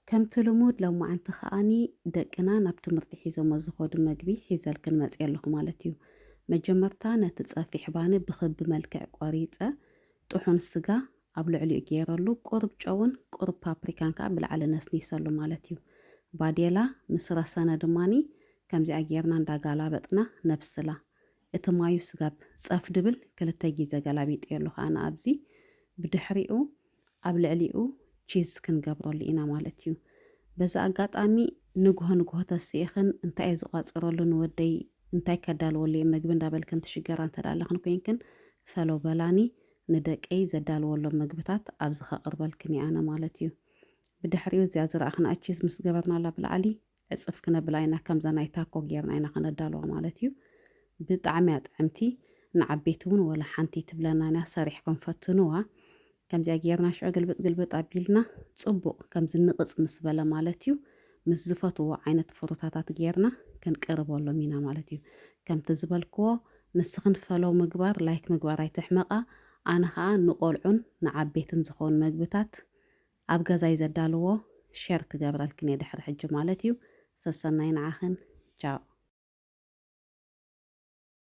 ከም ትልሙድ ሎማዓንቲ ኸኣኒ ደቅና ናብ ትምህርቲ ሒዞሞ ዝኸዱ መግቢ ሒዘልክን መፅእ ኣለኹ ማለት እዩ። መጀመርታ ነቲ ፀፊሕ ባኒ ብክቢ መልክዕ ቆሪፀ ጥሑን ስጋ ኣብ ልዕሊኡ ገይረሉ ቁሩብ ጨውን ቁሩብ ፓፕሪካን ከዓ ብላዕሊ ነስኒሰሉ ማለት እዩ። ባዴላ ምስ ረሰነ ድማኒ ከምዚኣ ጌርና እንዳጋላበጥና ነብስላ። እቲ ማዩ ስጋብ ፀፍ ድብል ክልተ ግዜ ገላቢጥዮ ኣለኹ ኣነ ኣብዚ ብድሕሪኡ ኣብ ልዕሊኡ ቺዝ ክንገብረሉ ኢና ማለት እዩ። በዛ ኣጋጣሚ ንጉሆ ንጉሆ ተስኢኽን እንታይ ዝቋፅረሉ ንወደይ እንታይ ከዳልወሉ እየ ምግቢ እንዳበልክን ትሽገራ እንተዳለኽን ኮንክን ፈሎ በላኒ ንደቀይ ዘዳልወሎም ምግብታት ኣብዚ ከቕርበልክን ኣነ ማለት እዩ። ብድሕሪኡ እዚኣ ዝረኣኽና ቺዝ ምስ ገበርናላ ብላዕሊ ዕፅፍ ክነብላ ኢና ከምዛ ናይ ታኮ ጌርና ኢና ክነዳልዋ ማለት እዩ። ብጣዕሚ እያ ጥዕምቲ ንዓበይቲ እውን ወላ ሓንቲ ትብለና ሰሪሕኩም ፈትኑዋ። ከምዚኣ ጌርና ሽዑ ግልብጥ ግልብጥ ኣቢልና ፅቡቕ ከምዚ ንቕፅ ምስ በለ ማለት እዩ ምስ ዝፈትዎ ዓይነት ፍሩታታት ጌርና ክንቅርበሎም ኢና ማለት እዩ። ከምቲ ዝበልክዎ ንስኽን ፈለው ምግባር ላይክ ምግባር ኣይትሕመቓ። ኣነ ከዓ ንቆልዑን ንዓበይትን ዝኾኑ ምግብታት ኣብ ገዛይ ዘዳልዎ ሸር ክገብረልክን እየ ድሕሪ ሕጂ ማለት እዩ። ሰሰናይ ንዓኽን ቻው